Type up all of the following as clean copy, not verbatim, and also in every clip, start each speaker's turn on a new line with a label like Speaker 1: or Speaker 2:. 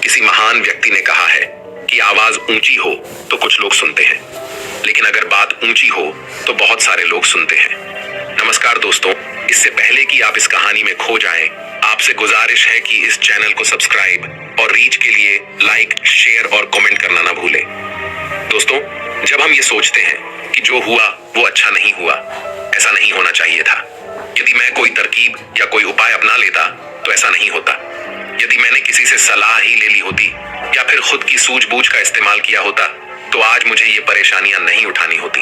Speaker 1: किसी महान व्यक्ति ने कहा है कि आवाज ऊंची हो तो कुछ लोग सुनते हैं, लेकिन अगर बात ऊंची हो तो बहुत सारे लोग सुनते हैं। नमस्कार दोस्तों, इससे पहले कि आप इस कहानी में खो जाएं, आपसे गुजारिश है कि इस चैनल को सब्सक्राइब और रीच के लिए लाइक, शेयर और कमेंट करना ना भूलें। दोस्तों, जब हम ये सोचते हैं कि जो हुआ वो अच्छा नहीं हुआ, ऐसा नहीं होना चाहिए था, यदि मैं कोई तरकीब या कोई उपाय अपना लेता तो ऐसा नहीं होता, यदि मैंने किसी से सलाह ही ले ली होती या फिर खुद की सूझबूझ का इस्तेमाल किया होता तो आज मुझे ये परेशानियां नहीं उठानी होती,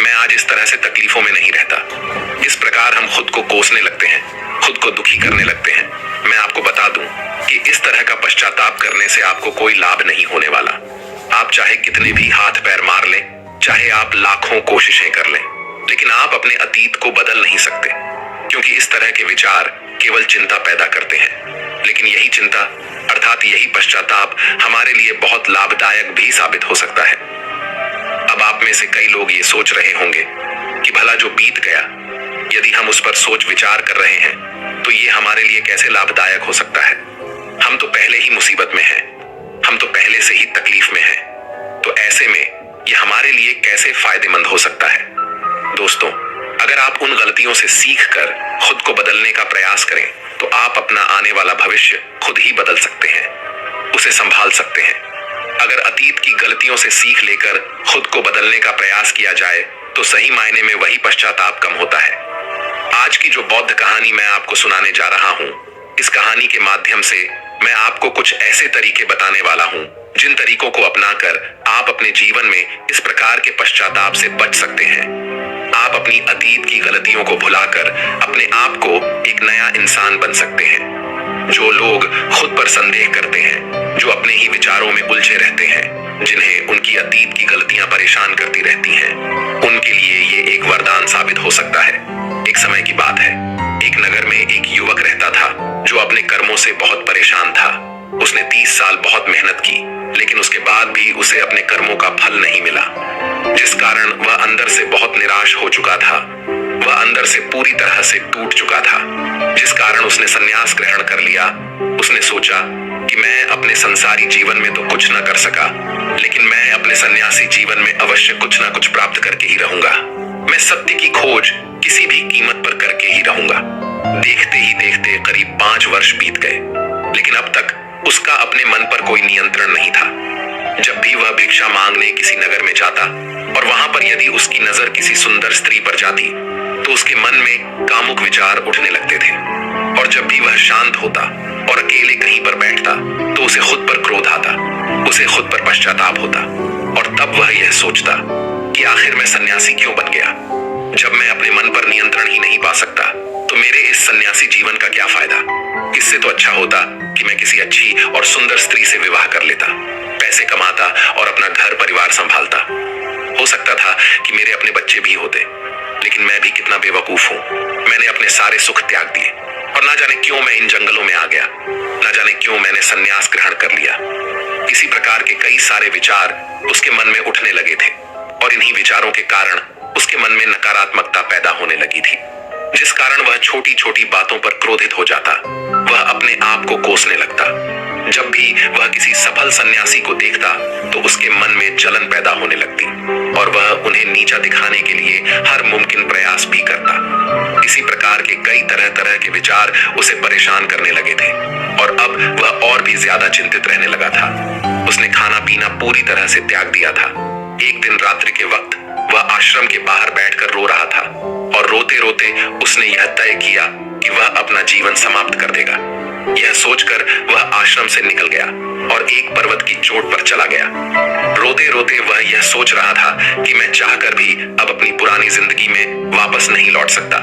Speaker 1: मैं आज इस तरह से तकलीफों में नहीं रहता। इस प्रकार हम खुद को कोसने लगते हैं, खुद को दुखी करने लगते हैं। मैं आपको बता दूं कि इस तरह का पश्चाताप करने से आपको कोई लाभ नहीं होने वाला। आप चाहे कितने भी हाथ पैर मार लें, चाहे आप लाखों कोशिशें कर लें, लेकिन आप अपने अतीत को बदल नहीं सकते, क्योंकि इस तरह के विचार केवल चिंता पैदा करते हैं। लेकिन यही चिंता अर्थात यही पश्चाताप हमारे लिए बहुत लाभदायक भी साबित हो सकता है। अब आप में से कई लोग ये सोच रहे होंगे कि भला जो बीत गया, यदि हम उस पर सोच विचार कर रहे हैं तो ये हमारे लिए कैसे लाभदायक हो सकता है। हम तो पहले ही मुसीबत में हैं, हम तो पहले से ही तकलीफ में हैं, तो ऐसे में ये हमारे लिए कैसे फायदेमंद हो सकता है। दोस्तों, अगर आप उन गलतियों से सीख कर खुद को बदलने का प्रयास करें तो आप अपना आने वाला भविष्य खुद ही बदल सकते हैं, उसे संभाल सकते हैं। अगर अतीत की गलतियों से सीख लेकर खुद को बदलने का प्रयास किया जाए तो सही मायने में वही पश्चाताप कम होता है। आज की जो बौद्ध कहानी मैं आपको सुनाने जा रहा हूं, इस कहानी के माध्यम से मैं आपको कुछ ऐसे तरीके बताने वाला हूं जिन तरीकों को अपनाकर आप अपने जीवन में इस प्रकार के पश्चाताप से बच सकते हैं। आप अपनी अतीत की गलतियों को भुलाकर अपने आप को एक नया इंसान बन सकते हैं। जो लोग खुद पर संदेह करते हैं, जो अपने ही विचारों में उलझे रहते हैं, जिन्हें उनकी अतीत की गलतियां परेशान करती रहती हैं, उनके लिए ये एक वरदान साबित हो सकता है। एक समय की बात है, एक नगर में एक युवक रहता था जो अपने कर्मों से बहुत परेशान था। उसने 30 साल बहुत मेहनत की, लेकिन उसके बाद भी उसे अपने कर्मों का फल नहीं मिला, जिस कारण वह अंदर से बहुत निराश हो चुका था। वह अंदर से पूरी तरह से टूट चुका था, जिस कारण उसने संन्यास ग्रहण कर लिया। उसने सोचा कि मैं अपने संसारी जीवन में तो कुछ न कर सका, लेकिन मैं अपने सन्यासी जीवन में अवश्य कुछ न कुछ प्राप्त करके ही रहूंगा। मैं सत्य की खोज किसी भी कीमत पर करके ही रहूंगा। देखते ही देखते करीब 5 वर्ष बीत गए, लेकिन अब तक उसका अपने मन पर कोई नियंत्रण नहीं था। जब भी वह भिक्षा मांगने किसी नगर में जाता और वहां पर यदि उसकी नजर किसी सुंदर स्त्री पर जाती तो उसके मन में कामुक विचार उठने लगते थे। और जब भी वह शांत होता और अकेले कहीं पर बैठता तो उसे खुद पर क्रोध आता, उसे खुद पर पश्चाताप होता, और तब वह यह सोचता कि आखिर मैं सन्यासी क्यों बन गया। जब मैं अपने मन पर नियंत्रण ही नहीं पा सकता तो मेरे इस सन्यासी जीवन का क्या फायदा। इससे तो अच्छा होता कि मैं किसी अच्छी और सुंदर स्त्री से विवाह कर लेता, पैसे कमाता और अपना घर परिवार संभालता। हो सकता था कि मेरे अपने बच्चे भी होते, लेकिन मैं भी कितना बेवकूफ हूँ। मैंने अपने सारे सुख त्याग दिए और ना जाने क्यों मैं इन जंगलों में आ गया, ना जाने क्यों मैंने संन्यास ग्रहण कर लिया। इसी प्रकार के कई सारे विचार उसके मन में उठने लगे थे और इन्हीं विचारों के कारण उसके मन में नकारात्मकता पैदा होने लगी थी, जिस कारण वह छोटी छोटी बातों पर क्रोधित हो जाता। वह अपने आप को कोसने लगता। जब भी वह किसी सफल सन्यासी को देखता तो उसके मन में जलन पैदा होने लगती और वह उन्हें नीचा दिखाने के लिए हर मुमकिन प्रयास भी करता। इसी प्रकार के कई तरह तरह के विचार उसे परेशान करने लगे थे और अब वह और भी ज्यादा चिंतित रहने लगा था। उसने खाना पीना पूरी तरह से त्याग दिया था। एक दिन रात्रि के वक्त वह आश्रम के बाहर बैठकर रो रहा था और रोते रोते उसने यह तय किया कि वह अपना जीवन समाप्त कर देगा। यह सोचकर वह आश्रम से निकल गया और एक पर्वत की चोट पर चला गया। रोते रोते वह यह सोच रहा था कि मैं चाहकर भी अब अपनी पुरानी जिंदगी में वापस नहीं लौट सकता,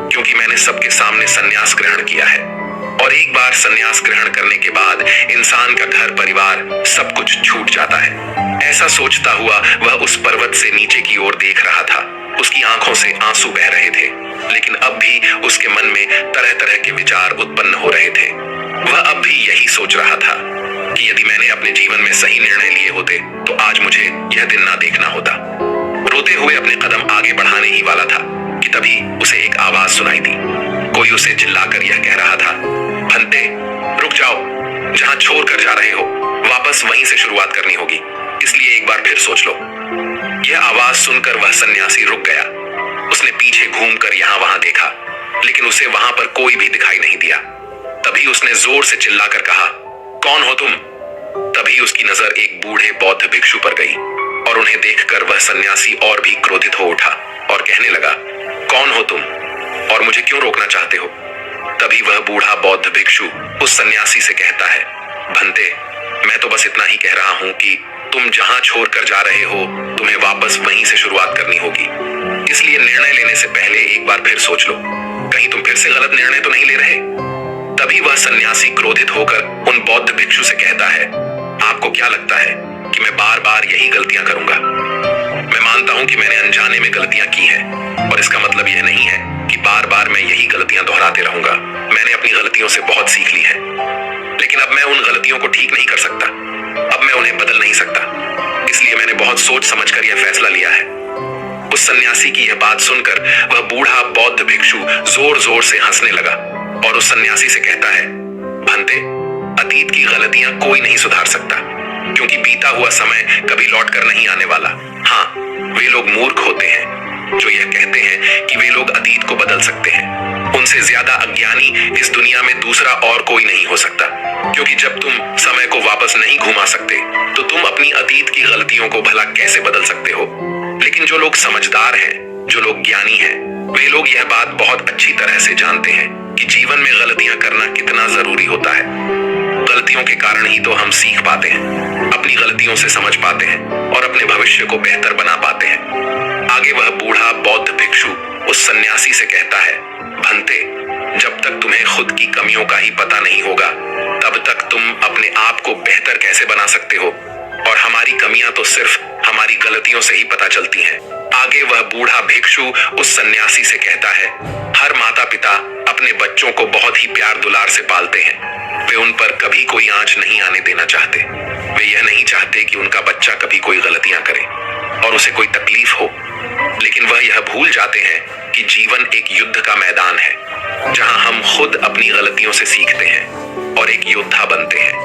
Speaker 1: क्योंकि मैंने सबके सामने संन्यास ग्रहण किया है और एक बार संन्यास ग्रहण करने के बाद इंसान का घर परिवार सब कुछ छूट जाता है। ऐसा सोचता हुआ वह उस पर्वत से नीचे की ओर देख रहा था। उसकी आंखों से आंसू बह रहे थे, लेकिन अब भी उसके मन में तरह तरह के विचार उत्पन्न हो रहे थे। वह अब भी यही सोच रहा था कि यदि मैंने अपने जीवन में सही निर्णय लिए होते तो आज मुझे यह दिन ना देखना होता। रोते हुए अपने कदम आगे बढ़ाने ही वाला था कि तभी उसे एक आवाज सुनाई दी। कोई उसे चिल्लाकर यह कह रहा था, भंते रुक जाओ, जहां छोड़ कर जा रहे हो वापस वहीं से शुरुआत करनी होगी, इसलिए एक बार फिर सोच लो। यह आवाज सुनकर वह सन्यासी रुक गया। उसने पीछे घूमकर यहाँ वहां देखा, लेकिन उसे वहां पर कोई भी दिखाई नहीं दिया। तभी उसने जोर से चिल्लाकर कहा, कौन हो तुम? तभी उसकी नजर एक बूढ़े बौद्ध भिक्षु पर गई और उन्हें देखकर वह सन्यासी और भी क्रोधित हो उठा और कहने लगा, कौन हो तुम और मुझे क्यों रोकना चाहते हो? तभी वह बूढ़ा बौद्ध भिक्षु उस सन्यासी से कहता है, भंते, मैं तो बस इतना ही कह रहा हूं कि तुम जहां छोड़कर जा रहे हो तुम्हें वापस वहीं से शुरुआत करनी होगी, इसलिए निर्णय लेने से पहले एक बार फिर सोच लो, कहीं तुम फिर से गलत निर्णय तो नहीं ले रहे। तभी वह सन्यासी क्रोधित होकर उन बौद्ध भिक्षु से कहता है, आपको क्या लगता है कि मैं बार बार यही गलतियां करूंगा? मैं मानता हूं कि मैंने अनजाने में गलतियां की हैं, और इसका मतलब यह नहीं है कि बार बार मैं यही गलतियां दोहराते रहूंगा। मैंने अपनी गलतियों से बहुत सीख ली है, लेकिन अब मैं उन गलतियों को ठीक नहीं कर सकता। अब मैं उन्हें बदल नहीं सकता, इसलिए मैंने बहुत सोच समझकर यह फैसला लिया है। उस सन्यासी की यह बात सुनकर वह बूढ़ा बौद्ध भिक्षु जोर जोर से हंसने लगा और उस सन्यासी से कहता है, भंते, अतीत की गलतियां कोई नहीं सुधार सकता, क्योंकि बीता हुआ समय कभी लौट कर नहीं आने वाला। हाँ, वे लोग मूर्ख होते हैं जो यह कहते हैं कि वे लोग अतीत को बदल सकते हैं। उनसे ज्यादा अज्ञानी इस दुनिया में दूसरा और कोई नहीं हो सकता, क्योंकि जब तुम समय को वापस नहीं घुमा सकते तो तुम अपनी अतीत की गलतियों को भला कैसे बदल सकते हो? लेकिन जो लोग समझदार हैं, जो लोग ज्ञानी हैं, वे लोग यह बात बहुत अच्छी तरह से जानते हैं कि जीवन में गलतियां करना कितना जरूरी होता है। गलतियों के कारण ही तो हम सीख पाते हैं, अपनी गलतियों से समझ पाते हैं और अपने भविष्य को बेहतर बना पाते हैं। आगे वह बूढ़ा बौद्ध भिक्षु उस सन्यासी से कहता है, भंते, जब तक तुम्हें खुद की कमियों का ही पता नहीं होगा तब तक तुम अपने आप को बेहतर कैसे बना सकते हो? और हमारी कमियां तो सिर्फ हमारी गलतियों से ही पता चलती हैं। आगे वह बूढ़ा भिक्षु उस सन्यासी से कहता है, हर माता पिता अपने बच्चों को बहुत ही प्यार दुलार से पालते हैं। वे उन पर कभी कोई आंच नहीं आने देना चाहते। वे यह नहीं चाहते कि उनका बच्चा कभी कोई गलतियां करे और उसे कोई तकलीफ हो। लेकिन वह यह भूल जाते हैं कि जीवन एक युद्ध का मैदान है, जहां हम खुद अपनी गलतियों से सीखते हैं और एक योद्धा बनते हैं।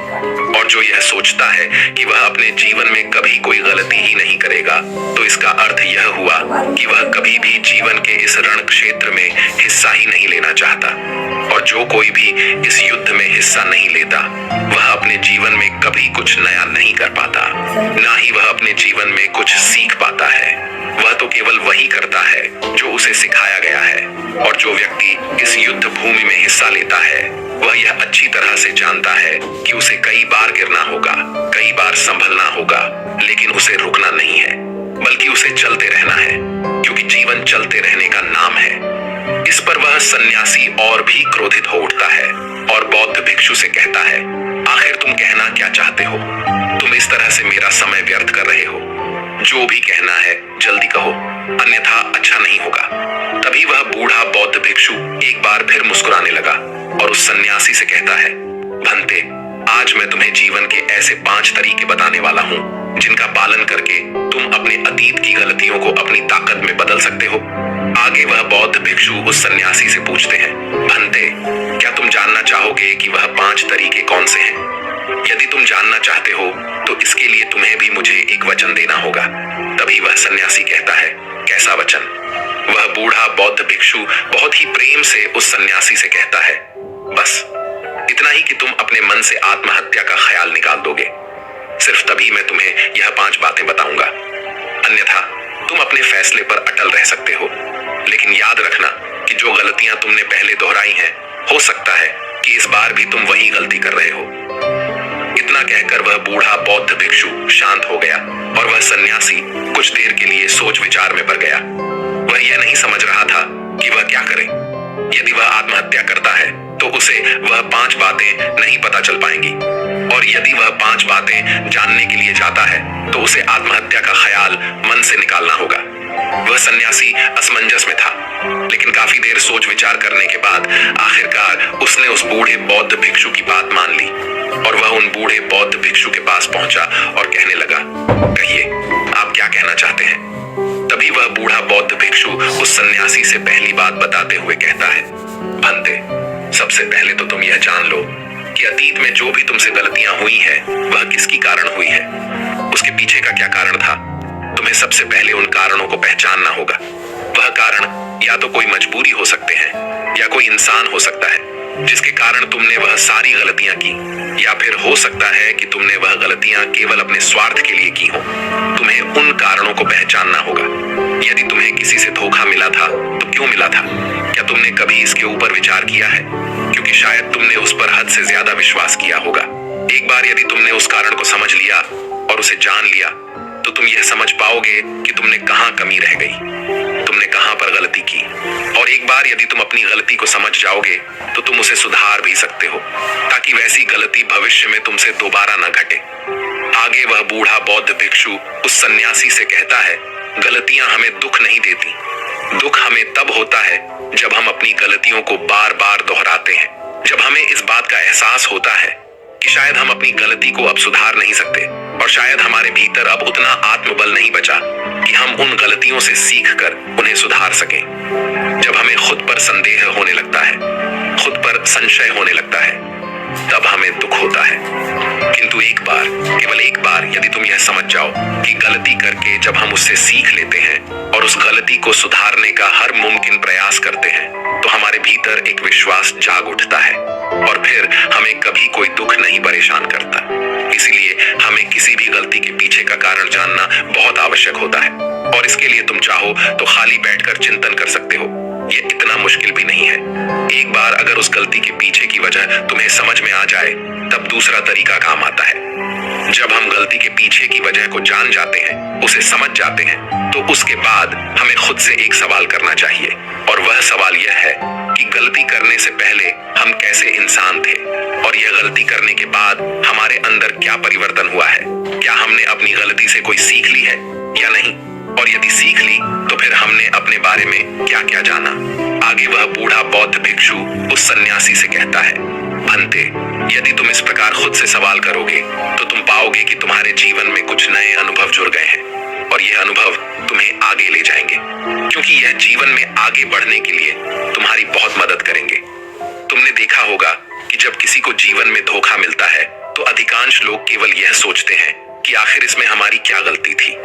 Speaker 1: और जो यह सोचता है कि वह अपने जीवन में कभी कोई गलती ही नहीं करेगा, तो इसका अर्थ यह हुआ कि वह कभी भी जीवन के इस रण क्षेत्र में हिस्सा ही नहीं लेना चाहता। और जो कोई भी इस युद्ध में हिस्सा नहीं लेता, वह अपने जीवन में कभी कुछ नया नहीं कर पाता, ना ही वह अपने जीवन में कुछ सीख पाता है। वह तो केवल वही करता है जो उसे सिखाया गया है। और जो व्यक्ति इस युद्ध भूमि में हिस्सा लेता है, वह यह अच्छी तरह से जानता है कि उसे कई बार गिरना होगा, कई बार संभलना होगा, लेकिन उसे रुकना नहीं है, बल्कि उसे चलते रहना है, क्योंकि जीवन चलते रहने का नाम है। इस पर वह सन्यासी और भी क्रोधित हो उठता है और बौद्ध भिक्षु से कहता है, आखिर तुम कहना क्या चाहते हो? तुम इस तरह से मेरा समय व्यर्थ कर रहे हो। जो भी कहना है जल्दी कहो, अन्यथा अच्छा नहीं होगा। तभी वह बूढ़ा बौद्ध भिक्षु एक बार फिर मुस्कुराने लगा और उस सन्यासी से कहता है, भंते, आज मैं तुम्हें जीवन के ऐसे 5 तरीके बताने वाला हूँ जिनका पालन करके तुम अपने अतीत की गलतियों को अपनी ताकत में बदल सकते हो। आगे वह बौद्ध भिक्षु उस सन्यासी से पूछते हैं, भंते, क्या तुम जानना चाहोगे कि वह 5 तरीके कौन से हैं? यदि तुम जानना चाहते हो तो इसके लिए तुम्हें भी मुझे एक वचन देना होगा। तभी वह सन्यासी कहता है, कैसा वचन? वह बूढ़ा बौद्ध भिक्षु बहुत ही प्रेम से उस सन्यासी से कहता है, बस इतना ही कि तुम अपने मन से आत्महत्या का ख्याल निकाल दोगे। सिर्फ तभी मैं तुम्हें यह 5 बातें बताऊंगा, अन्यथा तुम अपने फैसले पर अटल रह सकते हो। लेकिन याद रखना कि जो गलतियां तुमने पहले दोहराई हैं, हो सकता है कि इस बार भी तुम वही गलती कर रहे हो। इतना कहकर वह बूढ़ा बौद्ध भिक्षु शांत हो गया और वह सन्यासी कुछ देर के लिए सोच विचार में पड़ गया। वह यह नहीं समझ रहा था कि वह क्या करे। यदि वह आत्महत्या करता है तो उसे वह 5 बातें नहीं पता चल पाएंगी, और यदि वह 5 बातें जानने के लिए जाता है तो उसे आत्महत्या का ख्याल मन से निकालना होगा। वह सन्यासी असमंजस में था, लेकिन काफी देर सोच विचार करने के बाद आखिरकार उसने उस बूढ़े बौद्ध भिक्षु की बात मान ली और वह उन बूढ़े बौद्ध भिक्षु के पास पहुंचा और कहने लगा, कहिए, आप क्या कहना चाहते हैं? तभी वह बूढ़ा बौद्ध भिक्षु उस सन्यासी से पहली बात बताते हुए कहता है, भंते, सबसे पहले तो तुम यह जान लो कि कि अतीत में जो भी तुमसे गलतियां हुई है वह किसकी कारण हुई है, उसके पीछे का क्या कारण था। तुम्हें सबसे पहले उन कारणों को पहचानना होगा। वह कारण या तो कोई मजबूरी हो सकते हैं या कोई इंसान हो सकता है जिसके कारण तुमने वह सारी गलतियां की, या फिर हो सकता है कि तुमने वह गलतियां केवल अपने स्वार्थ के लिए की हो। तुम्हें उन कारणों को पहचानना होगा। यदि तुम्हें किसी से धोखा मिला था तो क्यों मिला था? क्या तुमने कभी इसके ऊपर विचार किया है? क्योंकि शायद तुमने उस पर हद से ज्यादा विश्वास किया होगा। एक बार यदि तुमने उस कारण को समझ लिया और उसे जान लिया तो तुम यह समझ पाओगे कि तुमने कहां कमी रह गई, तुमने कहां पर गलती की। और एक बार यदि तुम अपनी गलती को समझ जाओगे तो तुम उसे सुधार भी सकते हो, ताकि वैसी गलती भविष्य में तुमसे दोबारा न घटे। आगे वह बूढ़ा बौद्ध भिक्षु उस सन्यासी से कहता है, गलतियां हमें दुख नहीं देती। दुख हमें तब होता है जब हम अपनी गलतियों को बार बार दोहराते हैं, जब हमें इस बात का एहसास होता है कि शायद हम अपनी गलती को अब सुधार नहीं सकते, और शायद हमारे भीतर अब उतना आत्मबल नहीं बचा कि हम उन गलतियों से सीखकर उन्हें सुधार सकें। जब हमें खुद पर संदेह होने लगता है, खुद पर संशय होने लगता है, तब हमें दुख होता है। किंतु एक बार, केवल एक बार यदि तुम यह समझ जाओ कि गलती करके जब हम उससे सीख लेते हैं और उस गलती को सुधारने का हर मुमकिन प्रयास करते हैं, तो हमारे भीतर एक विश्वास जाग उठता है और फिर हमें कभी कोई दुख नहीं परेशान करता। इसीलिए हमें किसी भी गलती के पीछे का कारण जानना बहुत आवश्यक होता है, और इसके लिए तुम चाहो तो खाली बैठकर चिंतन कर सकते हो। ये इतना मुश्किल भी नहीं है। एक बार अगर उस गलती के पीछे की वजह तुम्हें समझ में आ जाए, तब दूसरा तरीका काम आता है। जब हम गलती के पीछे की वजह को जान जाते हैं, उसे समझ जाते हैं, तो उसके बाद हमें खुद से एक सवाल करना चाहिए, और वह सवाल यह है कि गलती करने से पहले हम कैसे इंसान थे, और यह गलती करने के बाद हमारे अंदर क्या परिवर्तन हुआ है। क्या हमने अपनी गलती से कोई सीख ली है या नहीं, और यदि सीख ली तो फिर हमने अपने बारे में क्या क्या जाना। आगे वह बूढ़ा बौद्ध भिक्षु उस सन्यासी से कहता है, अंते यदि तुम इस प्रकार खुद से सवाल करोगे तो तुम पाओगे कि तुम्हारे जीवन में कुछ नए अनुभव जुड़ गए हैं, और यह अनुभव तुम्हें आगे ले जाएंगे, क्योंकि यह जीवन में आगे बढ़ने के लिए तुम्हारी बहुत मदद करेंगे। तुमने देखा होगा कि जब किसी को जीवन में धोखा मिलता है तो अधिकांश लोग केवल यह सोचते हैं कि आखिर इसमें हमारी क्या गलती थी,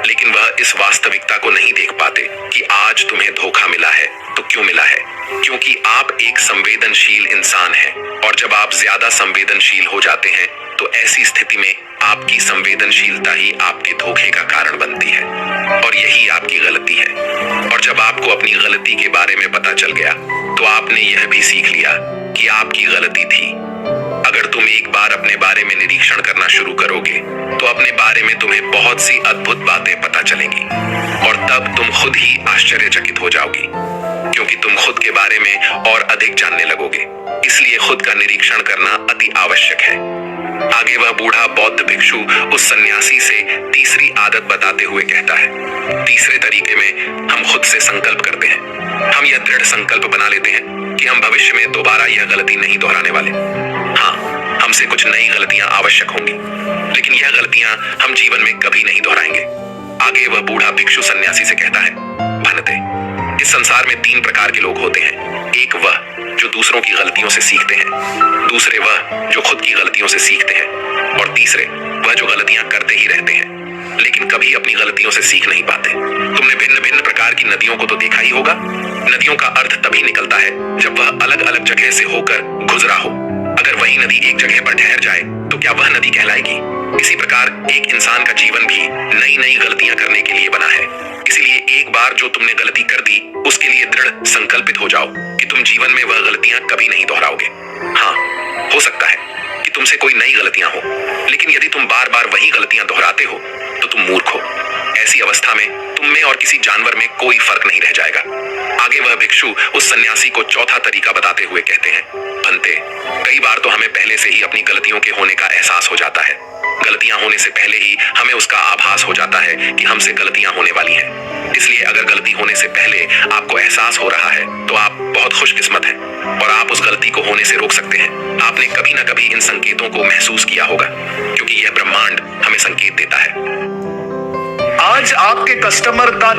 Speaker 1: लेकिन वह इस वास्तविकता को नहीं देख पाते कि आज तुम्हें धोखा मिला है तो क्यों मिला है। क्योंकि आप एक संवेदनशील इंसान हैं, और जब आप ज्यादा संवेदनशील हो जाते हैं तो ऐसी स्थिति में आपकी संवेदनशीलता ही आपके धोखे का कारण बनती है, और यही आपकी गलती है। और जब आपको अपनी गलती के बारे में पता चल गया तो आपने यह भी सीख लिया कि आपकी गलती थी। अगर तुम एक बार अपने बारे में निरीक्षण करना शुरू करोगे तो अपने बारे में तुम्हें बहुत सी अद्भुत बातें पता चलेंगी, और तब तुम खुद ही आश्चर्यचकित हो जाओगी, क्योंकि तुम खुद के बारे में और अधिक जानने लगोगे। इसलिए खुद का निरीक्षण करना अति आवश्यक है। आगे वह बूढ़ा बौद्ध भिक्षु उस सन्यासी से तीसरी आदत बताते हुए कहता है, तीसरे तरीके में हम खुद से संकल्प करते हैं। हम यह दृढ़ संकल्प बना लेते हैं कि हम भविष्य में दोबारा यह गलती नहीं दोहराने वाले। हाँ, हमसे कुछ नई गलतियां आवश्यक होंगी, लेकिन यह गलतियां हम जीवन में कभी नहीं दोहराएंगे। आगे वह बूढ़ा भिक्षु सन्यासी से कहता है, भनते इस संसार में 3 प्रकार के लोग होते हैं। एक वह जो दूसरों की गलतियों से सीखते हैं, दूसरे वह जो खुद की गलतियों से सीखते हैं, और तीसरे वह जो गलतियां करते ही रहते हैं लेकिन कभी अपनी गलतियों से सीख नहीं पाते। तुमने भिन्न भिन्न प्रकार की नदियों को तो देखा ही होगा। नदियों का अर्थ तभी निकलता है जब वह अलग अलग जगह से होकर गुजरा हो। अगर वही नदी एक जगह पर ठहर जाए तो क्या वह नदी कहलाएगी? इसी प्रकार एक इंसान का जीवन भी नई नई गलतियां करने के लिए बना है। इसीलिए एक बार जो तुमने गलती कर दी उसके लिए दृढ़ संकल्पित हो जाओ कि तुम जीवन में वह गलतियां कभी नहीं दोहराओगे। हाँ, हो सकता है कि तुमसे कोई नई गलतियां हो, लेकिन यदि तुम बार बार वही गलतियां दोहराते हो तो तुम मूर्ख हो। ऐसी अवस्था में तुम में और किसी जानवर में कोई फर्क नहीं रह जाएगा। आगे वह भिक्षु उस सन्यासी को चौथा तरीका बताते हुए कहते हैं, भंते कई बार तो हमें पहले से ही अपनी गलतियों के होने का एहसास हो जाता है। गलतियां होने से पहले ही हमें उसका आभास हो जाता है कि हमसे गलतियां होने वाली हैं। इसलिए अगर गलती होने से पहले आपको एहसास हो रहा है तो आप बहुत खुशकिस्मत हैं, और आप उस गलती को होने से रोक सकते हैं। आपने कभी ना कभी इन संकेतों को महसूस किया होगा, क्योंकि यह ब्रह्मांड हमें संकेत देता है।
Speaker 2: आज आपके कस्टमर का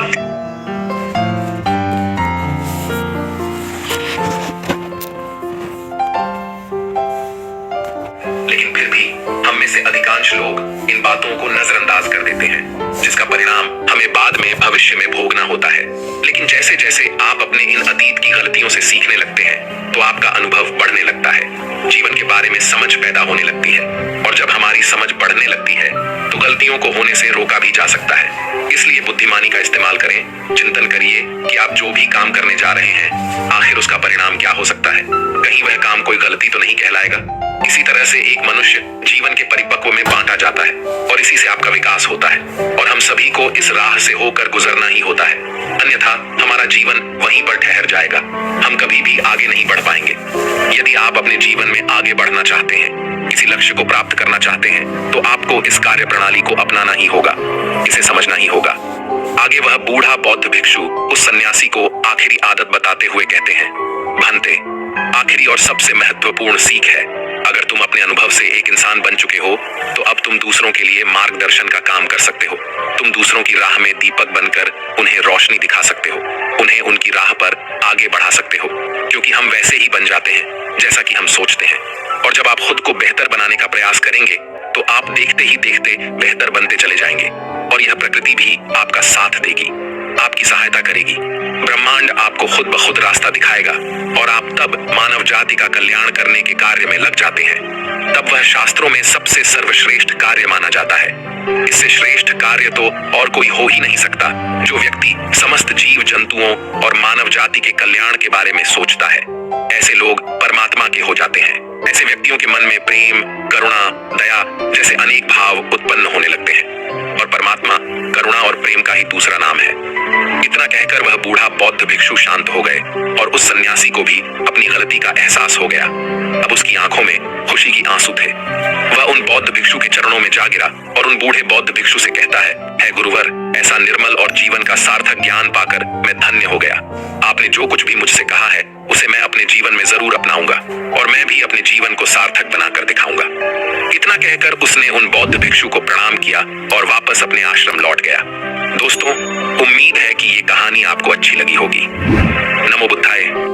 Speaker 1: लेकिन फिर भी हम में से अधिकांश लोग इन बातों को नजरअंदाज कर देते हैं, जिसका परिणाम हमें बाद में भविष्य में भोगना होता है। लेकिन जैसे जैसे आप अपने इन अतीत की गलतियों से सीखने लगते हैं तो आपका अनुभव बढ़ने लगता है, जीवन के बारे में समझ पैदा होने लगती है, और जब हमारी समझ बढ़ने लगती है तो गलतियों को होने से रोका भी जा सकता है। इसलिए बुद्धिमानी का इस्तेमाल करें, चिंतन करिए कि आप जो भी काम करने जा रहे हैं आखिर उसका परिणाम क्या हो सकता है, कहीं वह काम कोई गलती तो नहीं कहलाएगा। इसी तरह से एक मनुष्य जीवन के परिपक्व में बांटा जाता है और इसी से आपका विकास होता है, और हम सभी को इस राह से होकर गुजरना ही होता है, अन्यथा हमारा जीवन वहीं पर ठहर जाएगा, हम कभी भी आगे नहीं बढ़ पाएंगे। यदि आप अपने जीवन में आगे बढ़ना चाहते हैं, किसी लक्ष्य को प्राप्त करना चाहते हैं, तो आपको इस कार्य प्रणाली को अपनाना ही होगा, इसे समझना ही होगा। आगे वह बूढ़ा बौद्ध भिक्षु उस सन्यासी को आखिरी आदत बताते हुए कहते हैं, भंते, आखिरी और सबसे महत्वपूर्ण सीख है, अगर तुम अपने अनुभव से एक इंसान बन चुके हो तो अब तुम दूसरों के लिए मार्गदर्शन का काम कर सकते हो। तुम दूसरों की राह में दीपक बनकर उन्हें रोशनी दिखा सकते हो, उन्हें उनकी राह पर आगे बढ़ा सकते हो, क्योंकि हम वैसे ही बन जाते हैं जैसा कि हम सोचते हैं। और जब आप खुद को बेहतर बनाने का प्रयास करेंगे तो आप देखते ही देखते बेहतर बनते चले जाएंगे, और यह प्रकृति भी आपका साथ देगी, आपकी सहायता करेगी। ब्रह्मांड आपको खुद ब खुद रास्ता दिखाएगा, और आप तब मानव जाति का कल्याण करने के कार्य में लग जाते हैं। तब वह शास्त्रों में सबसे सर्वश्रेष्ठ कार्य माना जाता है। इससे श्रेष्ठ कार्य तो और कोई हो ही नहीं सकता जो व्यक्ति समस्त जीव जंतुओं और मानव जाति के कल्याण के बारे में सोचता है। ऐसे लोग परमात्मा के हो जाते हैं। ऐसे व्यक्तियों के मन में प्रेम, करुणा, दया जैसे अनेक भाव उत्पन्न होने लगते हैं, और परमात्मा करुणा और प्रेम का ही दूसरा नाम है। इतना कहकर वह बूढ़ा बौद्ध भिक्षु शांत हो गए, और उस सन्यासी को भी अपनी गलती का एहसास हो गया। अब उसकी आंखों में खुशी की आंसू थे। वह उन बौद्ध भिक्षु के चरणों में जा गिरा और उन बूढ़े बौद्ध भिक्षु से कहता है गुरुवर, ऐसा निर्मल और जीवन का सार्थक ज्ञान पाकर मैं धन्य हो गया। आपने जो कुछ भी मुझसे कहा है उसे मैं अपने जीवन में जरूर अपनाऊंगा, और मैं भी अपने जीवन को सार्थक बनाकर दिखाऊंगा। इतना कहकर उसने उन बौद्ध भिक्षु को प्रणाम किया और वापस अपने आश्रम लौट गया। दोस्तों, उम्मीद है कि ये कहानी आपको अच्छी लगी होगी। नमो बुद्धाय।